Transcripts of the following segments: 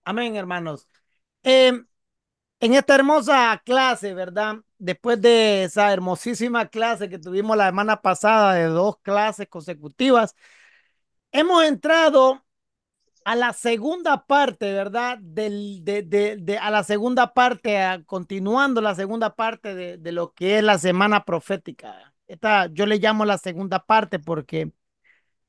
Amén, hermanos. En esta hermosa clase, ¿verdad? Después de esa hermosísima clase que tuvimos la semana pasada de 2 clases consecutivas, hemos entrado a la segunda parte, ¿verdad? A la segunda parte, continuando la segunda parte de lo que es la semana profética. Esta yo le llamo la segunda parte porque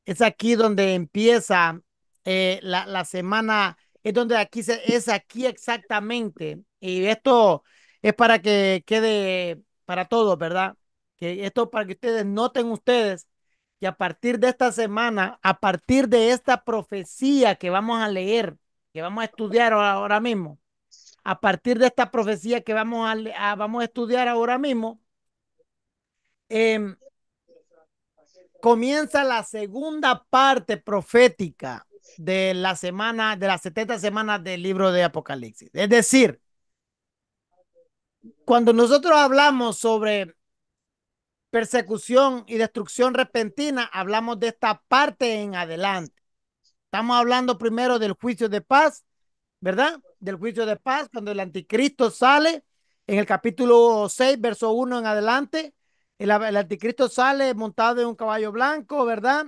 es aquí donde empieza la semana, es donde es aquí exactamente. Y esto es para que quede para todos, ¿verdad? Que esto para que ustedes noten ustedes que a partir de esta semana, a partir de esta profecía que vamos a leer, que vamos a estudiar ahora mismo, a partir de esta profecía que vamos a estudiar ahora mismo, em, comienza la segunda parte profética de la semana, de las 70 semanas del libro de Apocalipsis. Es decir, cuando nosotros hablamos sobre persecución y destrucción repentina, hablamos de esta parte en adelante. Estamos hablando primero del juicio de paz, ¿verdad? Del juicio de paz, cuando el anticristo sale en el capítulo 6 verso 1 en adelante. El anticristo sale montado en un caballo blanco, ¿verdad?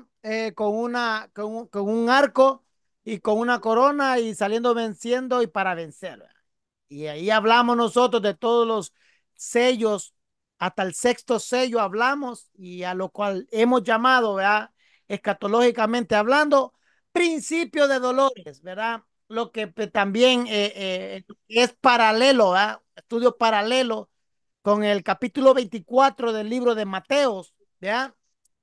Con un arco y con una corona y saliendo venciendo y para vencer. ¿Verdad? Y ahí hablamos nosotros de todos los sellos, hasta el sexto sello hablamos y a lo cual hemos llamado, ¿verdad? Escatológicamente hablando, principio de dolores, ¿verdad? Lo que también es paralelo, ¿verdad? Estudio paralelo con el capítulo 24 del libro de Mateos, ¿verdad?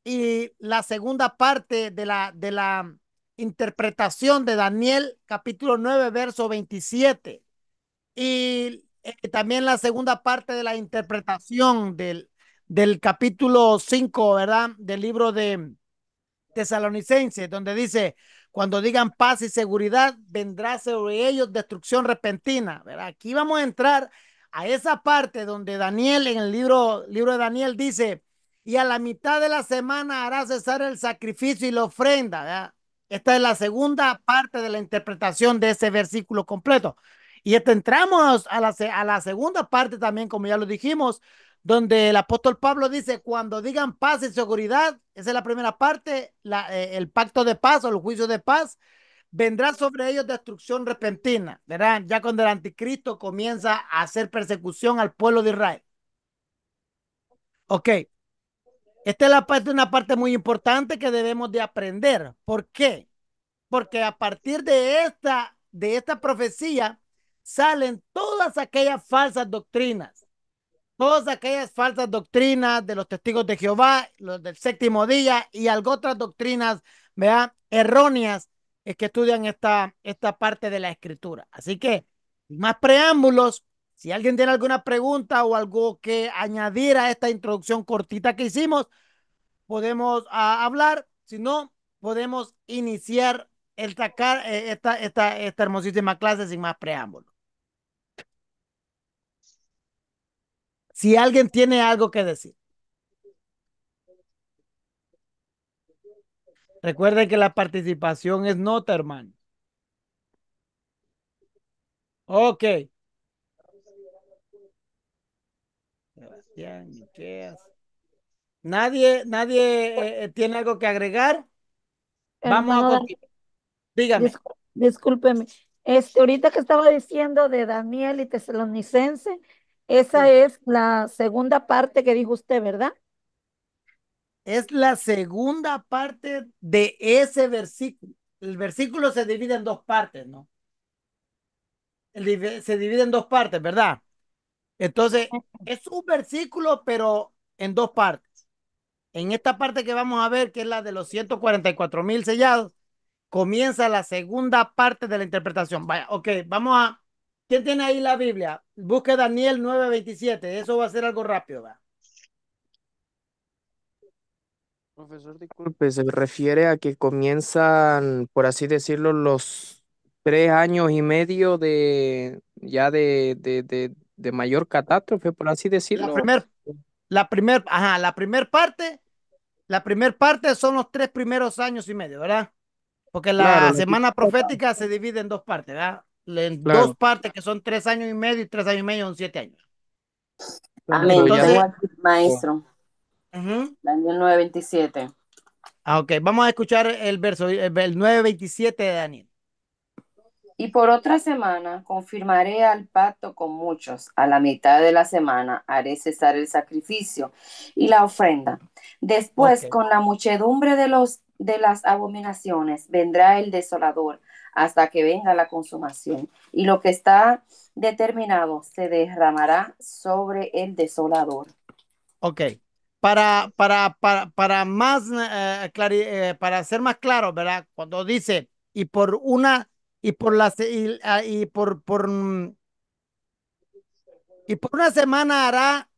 Y la segunda parte de la interpretación de Daniel, capítulo 9 verso 27. Y también la segunda parte de la interpretación del capítulo 5, ¿verdad? Del libro de Tesalonicenses, donde dice, cuando digan paz y seguridad, vendrá sobre ellos destrucción repentina. ¿Verdad? Aquí vamos a entrar a esa parte donde Daniel, en el libro de Daniel, dice, y a la mitad de la semana hará cesar el sacrificio y la ofrenda. ¿Verdad? Esta es la segunda parte de la interpretación de ese versículo completo. Y entramos a la segunda parte también, como ya lo dijimos, donde el apóstol Pablo dice, cuando digan paz y seguridad, esa es la primera parte, el pacto de paz o el juicio de paz, vendrá sobre ellos destrucción repentina, ¿verdad? Ya cuando el anticristo comienza a hacer persecución al pueblo de Israel. Ok, esta es una parte muy importante que debemos de aprender. ¿Por qué? Porque a partir de esta profecía salen todas aquellas falsas doctrinas. Todas aquellas falsas doctrinas de los testigos de Jehová, los del séptimo día y algo otras doctrinas, ¿verdad? Erróneas que estudian esta parte de la escritura. Así que, sin más preámbulos, si alguien tiene alguna pregunta o algo que añadir a esta introducción cortita que hicimos, podemos hablar. Si no, podemos iniciar esta hermosísima clase sin más preámbulos. Si alguien tiene algo que decir. Recuerden que la participación es nota, hermano. Ok. Sebastián, Miqueas. Nadie tiene algo que agregar. Vamos a Hermano Daniel, continuar. Dígame. discúlpeme. Ahorita que estaba diciendo de Daniel y Tesalonicense, esa Sí. es la segunda parte que dijo usted, ¿verdad? Es la segunda parte de ese versículo. El versículo se divide en dos partes, ¿no? Se divide en dos partes, ¿verdad? Entonces, es un versículo, pero en dos partes. En esta parte que vamos a ver, que es la de los 144,000 sellados, comienza la segunda parte de la interpretación. Vaya, ok, ¿quién tiene ahí la Biblia? Busque Daniel 9:27. Eso va a ser algo rápido, ¿va? Profesor, disculpe, se refiere a que comienzan, por así decirlo, los 3 años y medio de mayor catástrofe, por así La decirlo. primer, la primer parte son los 3 primeros años y medio, ¿verdad? porque Claro, la semana profética se divide en dos partes, ¿verdad? En dos claro, partes que son 3 años y medio y 3 años y medio son 7 años. claro, Amén. pero Yo ya. tengo Entonces, aquí, maestro, ujú. Daniel 9:27. Ok, vamos a escuchar el verso, el 9:27 de Daniel. Y por otra semana confirmaré al pacto con muchos. A la mitad de la semana haré cesar el sacrificio y la ofrenda. Ok, Después, con la muchedumbre de las abominaciones, vendrá el desolador hasta que venga la consumación. Y lo que está determinado se derramará sobre el desolador. ok. Para más, para ser más claro, ¿verdad? Cuando dice, y por una, y por la, y por una semana hará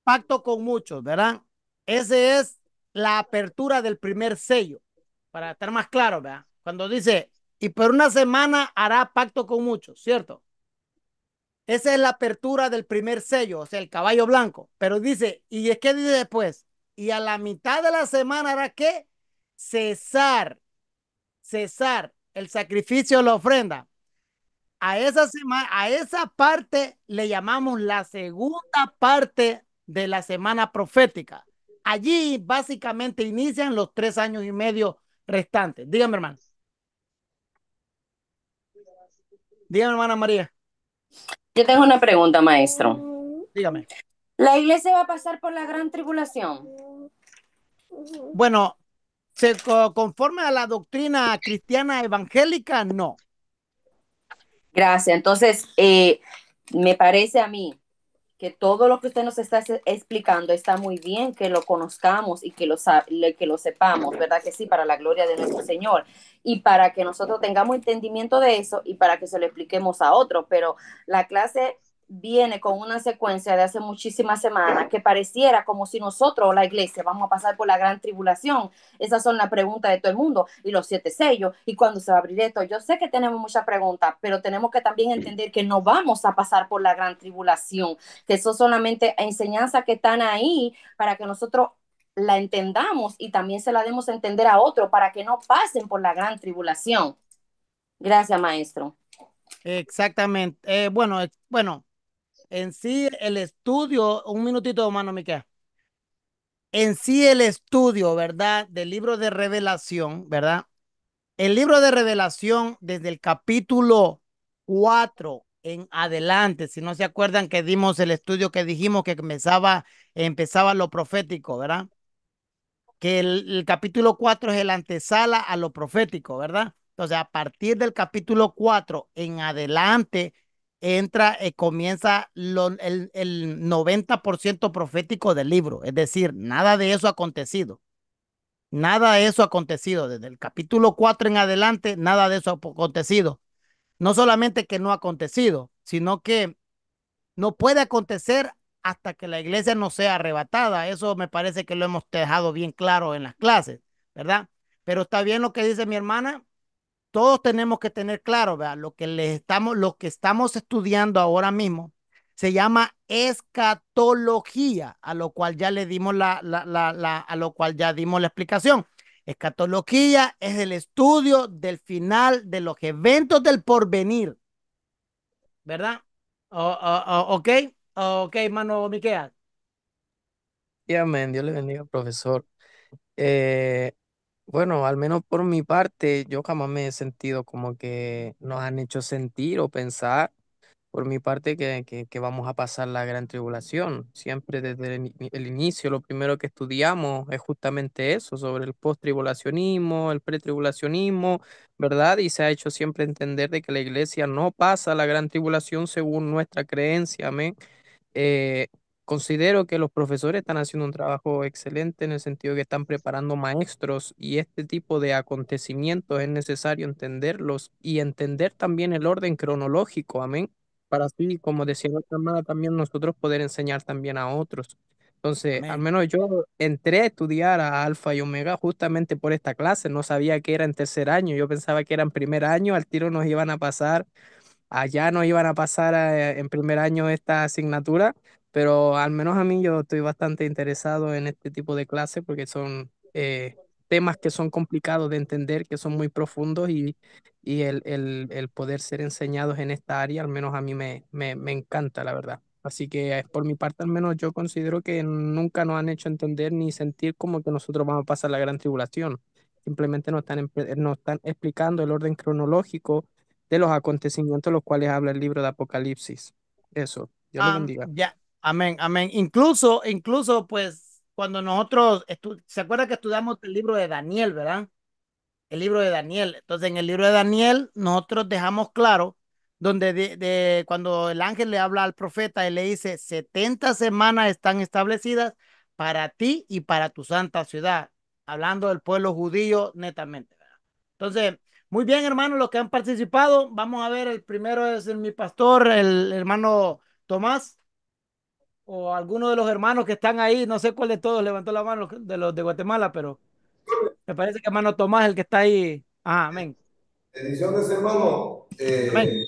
pacto con muchos, ¿verdad? Ese es la apertura del primer sello, para estar más claro, ¿verdad? Cuando dice, y por una semana hará pacto con muchos, ¿cierto? Esa es la apertura del primer sello, o sea, el caballo blanco. Pero dice, ¿y es que dice después? Y a la mitad de la semana hará qué? Cesar, cesar el sacrificio, la ofrenda. A esa semana, a esa parte le llamamos la segunda parte de la semana profética. Allí básicamente inician los 3 años y medio restantes. Dígame, hermano. Dígame, hermana María. Yo tengo una pregunta, maestro. Dígame. ¿La iglesia va a pasar por la gran tribulación? Bueno, conforme a la doctrina cristiana evangélica, no. Gracias. Entonces, me parece a mí que todo lo que usted nos está explicando está muy bien, que lo conozcamos y que lo sepamos, ¿verdad? Que sí, para la gloria de nuestro Señor y para que nosotros tengamos entendimiento de eso y para que se lo expliquemos a otros. Pero la clase viene con una secuencia de hace muchísimas semanas que pareciera como si nosotros, la iglesia, vamos a pasar por la gran tribulación. Esas son las preguntas de todo el mundo y los 7 sellos y cuándo se va a abrir esto. Yo sé que tenemos muchas preguntas, pero tenemos que también entender que no vamos a pasar por la gran tribulación, que eso solamente enseñanzas que están ahí para que nosotros la entendamos y también se la demos a entender a otros para que no pasen por la gran tribulación. Gracias, maestro. Exactamente. Bueno, en sí el estudio, un minutito, mano, Miquel. En sí el estudio, ¿verdad? Del libro de Revelación, ¿verdad? El libro de Revelación, desde el capítulo 4 en adelante, si no se acuerdan que dimos el estudio que dijimos que empezaba lo profético, ¿verdad? Que el capítulo 4 es el antesala a lo profético, ¿verdad? Entonces, a partir del capítulo 4 en adelante, comienza el 90% profético del libro. Es decir, nada de eso ha acontecido. Nada de eso ha acontecido. Desde el capítulo 4 en adelante, nada de eso ha acontecido. No solamente que no ha acontecido, sino que no puede acontecer hasta que la iglesia no sea arrebatada. Eso me parece que lo hemos dejado bien claro en las clases, ¿verdad? Pero está bien lo que dice mi hermana. Todos tenemos que tener claro, ¿verdad? Lo que estamos estudiando ahora mismo se llama escatología, a lo cual ya le dimos a lo cual ya dimos la explicación. Escatología es el estudio del final de los eventos del porvenir, ¿verdad? Ok, ok, mano Miquel. Y amén, Dios le bendiga, profesor. Eh, bueno, al menos por mi parte, yo jamás me he sentido como que nos han hecho sentir o pensar por mi parte que vamos a pasar la gran tribulación. Siempre desde el inicio, lo primero que estudiamos es justamente eso, sobre el post-tribulacionismo, el pretribulacionismo, ¿verdad? Y se ha hecho siempre entender de que la iglesia no pasa la gran tribulación según nuestra creencia, amén. Eh, Considero que los profesores están haciendo un trabajo excelente en el sentido que están preparando maestros y este tipo de acontecimientos es necesario entenderlos y entender también el orden cronológico, amén, para así, como decía la otra hermana, también nosotros poder enseñar también a otros. Entonces, al Amén. menos yo entré a estudiar a Alfa y Omega justamente por esta clase, no sabía que era en tercer año, yo pensaba que era en primer año, al tiro nos iban a pasar. Allá nos iban a pasar en primer año esta asignatura, pero al menos a mí yo estoy bastante interesado en este tipo de clases porque son temas que son complicados de entender, que son muy profundos y el poder ser enseñados en esta área, al menos a mí me encanta, la verdad. Así que por mi parte, al menos yo considero que nunca nos han hecho entender ni sentir como que nosotros vamos a pasar la gran tribulación. Simplemente nos están explicando el orden cronológico de los acontecimientos los cuales habla el libro de Apocalipsis. Eso, Dios le bendiga. Ya, amén, amén. Incluso, pues, cuando nosotros, ¿se acuerda que estudiamos el libro de Daniel, verdad? El libro de Daniel. Entonces, en el libro de Daniel, nosotros dejamos claro donde cuando el ángel le habla al profeta, él le dice, 70 semanas están establecidas para ti y para tu santa ciudad, hablando del pueblo judío netamente, ¿verdad? Entonces, muy bien, hermanos, los que han participado, vamos a ver, el primero es mi pastor, el hermano Tomás, o alguno de los hermanos que están ahí, no sé cuál de todos levantó la mano de los de Guatemala, pero me parece que hermano Tomás, el que está ahí. Ajá, amén. Bendiciones, hermano. Amén.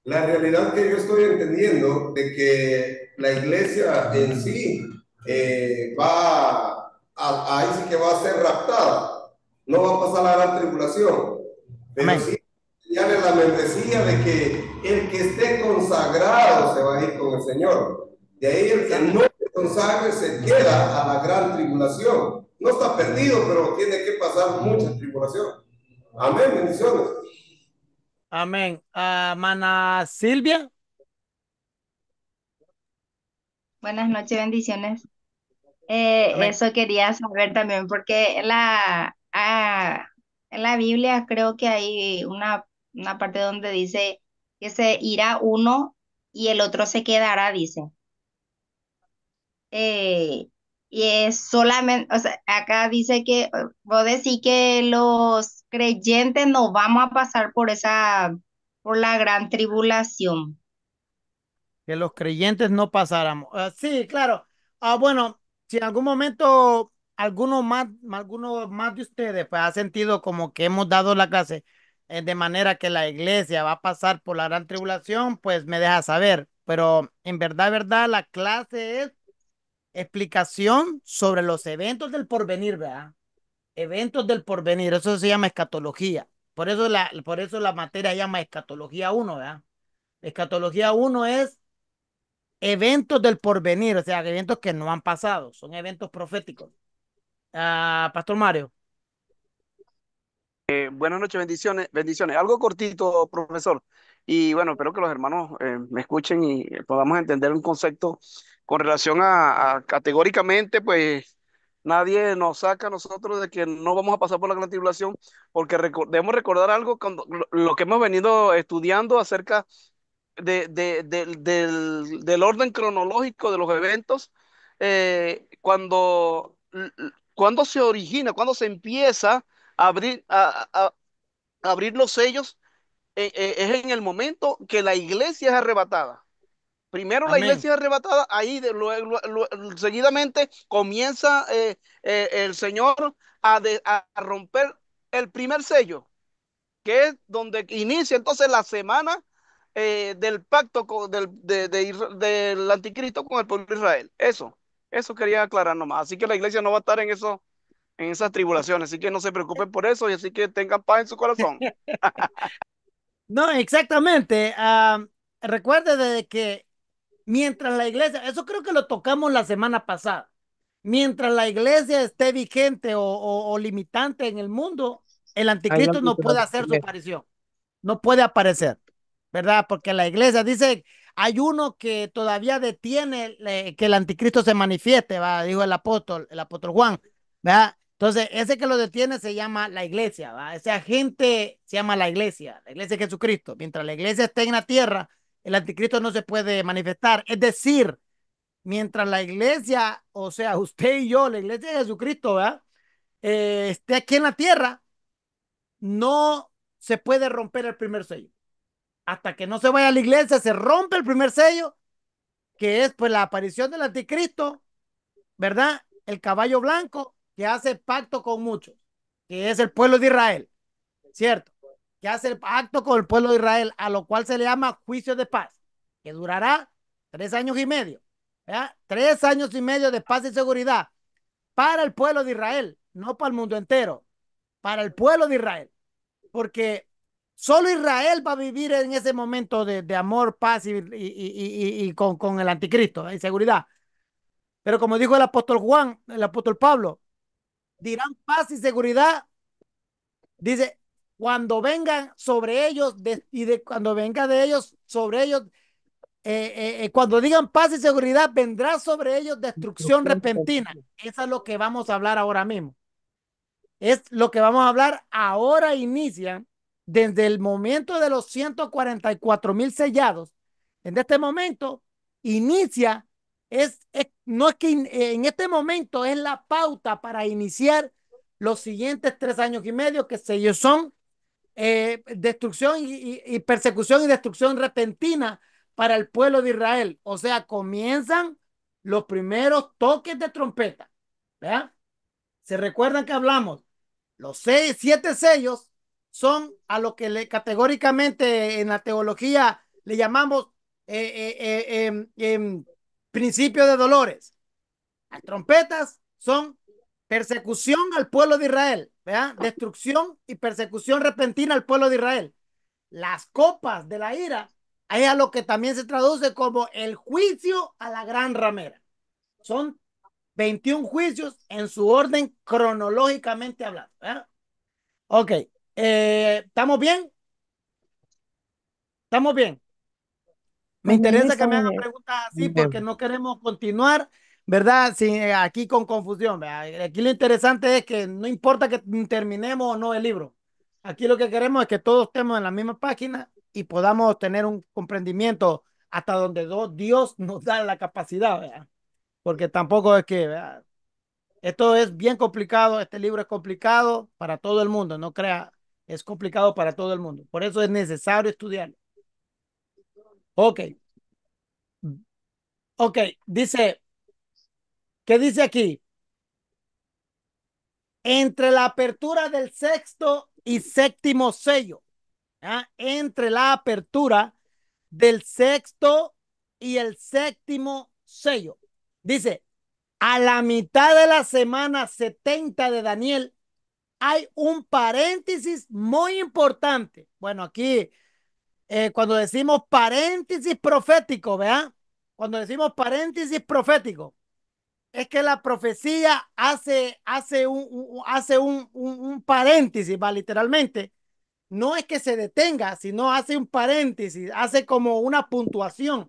La realidad que yo estoy entendiendo de que la iglesia en sí ahí sí que va a ser raptada, no va a pasar la gran tribulación, pero Amén. sí señale la membresía de que el que esté consagrado se va a ir con el Señor. De ahí el que no se consagre se queda a la gran tribulación. No está perdido, pero tiene que pasar mucha tribulación. Amén, bendiciones. Amén. Mana Silvia. Buenas noches, bendiciones. Amén. Eso quería saber también, porque en la Biblia creo que hay una parte donde dice que se irá uno y el otro se quedará, dice. Eh, y es solamente, o sea, acá dice que vos decís que los creyentes no vamos a pasar por la gran tribulación. Que los creyentes no pasáramos. Sí, claro. Bueno, si en algún momento alguno más de ustedes pues ha sentido como que hemos dado la clase de manera que la iglesia va a pasar por la gran tribulación, pues me deja saber. Pero en verdad, la clase es explicación sobre los eventos del porvenir, ¿verdad? Eventos del porvenir, eso se llama escatología. Por eso la materia se llama escatología uno, ¿verdad? Escatología uno es eventos del porvenir, o sea, eventos que no han pasado, son eventos proféticos. Pastor Mario. Buenas noches, bendiciones, bendiciones. Algo cortito, profesor. Y bueno, espero que los hermanos me escuchen y podamos entender un concepto con relación a categóricamente, pues nadie nos saca a nosotros de que no vamos a pasar por la gran tribulación, porque debemos recordar algo cuando lo que hemos venido estudiando acerca del orden cronológico de los eventos, cuando se origina, cuando se empieza a abrir los sellos, es en el momento que la iglesia es arrebatada. Primero la Amén. iglesia es arrebatada, ahí seguidamente comienza el Señor a romper el primer sello, que es donde inicia entonces la semana del pacto del anticristo con el pueblo de Israel. Eso quería aclarar nomás. Así que la iglesia no va a estar en esas tribulaciones, así que no se preocupen por eso y así que tengan paz en su corazón. No, exactamente. Recuerde de que mientras la iglesia, eso creo que lo tocamos la semana pasada, mientras la iglesia esté vigente o limitante en el mundo, el Hay anticristo algo no que no puede hacer su aparición, no puede aparecer, ¿verdad? Porque la iglesia dice, hay uno que todavía detiene que el anticristo se manifieste, ¿va? Dijo el apóstol Juan, ¿verdad? Entonces, ese que lo detiene se llama la iglesia, ¿va? Ese agente se llama la iglesia de Jesucristo. Mientras la iglesia esté en la tierra, el anticristo no se puede manifestar. Es decir, mientras la iglesia, o sea, usted y yo, la iglesia de Jesucristo, ¿verdad? Esté aquí en la tierra, no se puede romper el primer sello. Hasta que no se vaya a la iglesia, se rompe el primer sello, que es pues la aparición del anticristo, ¿verdad? El caballo blanco que hace pacto con muchos, que es el pueblo de Israel, ¿cierto? Que hace el pacto con el pueblo de Israel, a lo cual se le llama juicio de paz, que durará 3 años y medio, ¿verdad? 3 años y medio de paz y seguridad para el pueblo de Israel. no para el mundo entero, para el pueblo de Israel, porque solo Israel va a vivir en ese momento de amor, paz y con el anticristo y seguridad. Pero como dijo el apóstol Juan, el apóstol Pablo, dirán paz y seguridad, dice, cuando vengan sobre ellos cuando venga de ellos sobre ellos, cuando digan paz y seguridad, vendrá sobre ellos destrucción repentina. Eso es lo que vamos a hablar ahora mismo. Es lo que vamos a hablar ahora. Inicia desde el momento de los 144,000 sellados. En este momento inicia, no es que en este momento es la pauta para iniciar los siguientes 3 años y medio, que ellos son destrucción y persecución y destrucción repentina para el pueblo de Israel. O sea, comienzan los primeros toques de trompeta. ¿Verdad? ¿Se recuerdan que hablamos? Los 7 sellos son a lo que categóricamente en la teología le llamamos principio de dolores. Las trompetas son persecución al pueblo de Israel, ¿verdad? Destrucción y persecución repentina al pueblo de Israel. Las copas de la ira es a lo que también se traduce como el juicio a la gran ramera. Son 21 juicios en su orden cronológicamente hablando. ¿Verdad? Ok, ¿estamos bien? ¿Estamos bien? Me interesa que me hagan preguntas así porque no queremos continuar, ¿verdad? Aquí con confusión, ¿verdad? Aquí lo interesante es que no importa que terminemos o no el libro. Aquí lo que queremos es que todos estemos en la misma página y podamos tener un comprendimiento hasta donde Dios nos da la capacidad, ¿verdad? Porque tampoco es que, ¿verdad? Esto es bien complicado, este libro es complicado para todo el mundo, no crea, es complicado para todo el mundo. Por eso es necesario estudiarlo. Ok, ok, dice, ¿qué dice aquí? Entre la apertura del sexto y séptimo sello, ¿ah? Entre la apertura del sexto y el séptimo sello. Dice, a la mitad de la semana 70 de Daniel, hay un paréntesis muy importante. Bueno, aquí, cuando decimos paréntesis profético, ¿verdad? Cuando decimos paréntesis profético, es que la profecía hace un paréntesis, ¿va? Literalmente. No es que se detenga, sino hace un paréntesis, hace como una puntuación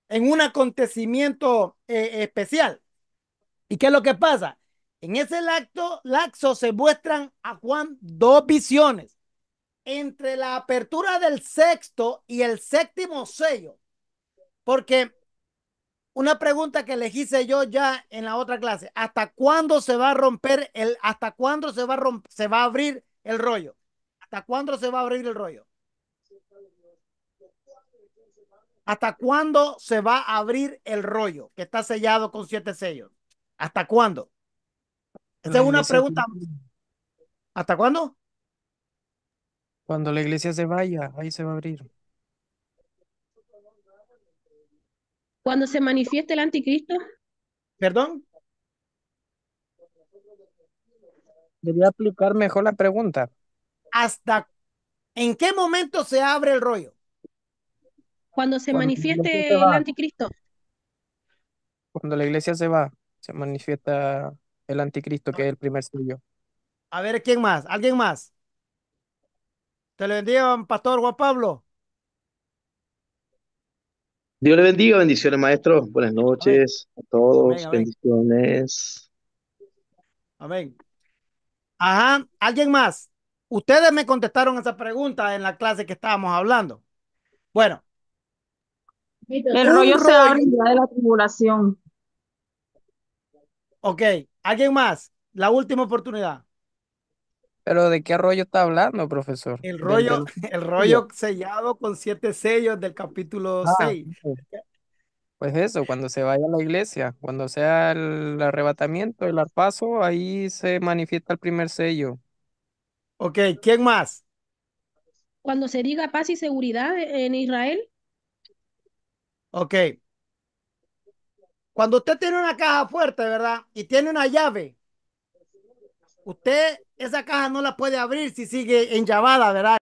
en un acontecimiento especial. ¿Y qué es lo que pasa? En ese lapso se muestran a Juan dos visiones entre la apertura del sexto y el séptimo sello. Porque una pregunta que le hice yo ya en la otra clase, ¿hasta cuándo se va a romper hasta cuándo se va a abrir el rollo? ¿Hasta cuándo se va a abrir el rollo? ¿Hasta cuándo se va a abrir el rollo que está sellado con 7 sellos? ¿Hasta cuándo? Esa La es una iglesia, pregunta. ¿Hasta cuándo? cuando la iglesia se vaya, ahí se va a abrir. Cuando se manifieste el anticristo, ¿Perdón? Debería aplicar mejor la pregunta. ¿Hasta en qué momento se abre el rollo? cuando se Cuando la iglesia se manifieste el va, anticristo, cuando la iglesia se va, se manifiesta el anticristo, que es el primer sello. A ver, ¿quién más? ¿Alguien más? Te lo bendiga, Pastor Juan Pablo. Dios le bendiga, bendiciones, maestro. Buenas Amén. noches a Amén, todos, amén. bendiciones. Amén. Ajá, ¿alguien más? Ustedes me contestaron esa pregunta en la clase que estábamos hablando. Bueno, El un rollo se abre rollo. el día de la tribulación. Ok, ¿alguien más? La última oportunidad. Pero ¿de qué rollo está hablando, profesor? El Del rollo, del el sello. rollo sellado con 7 sellos del capítulo Ah, 6. pues eso, cuando se vaya a la iglesia, cuando sea el arrebatamiento, el arpazo, ahí se manifiesta el primer sello. Ok, ¿quién más? cuando se diga paz y seguridad en Israel, Ok, cuando usted tiene una caja fuerte, ¿verdad? Y tiene una llave, Usted esa caja no la puede abrir si sigue enllavada, ¿verdad?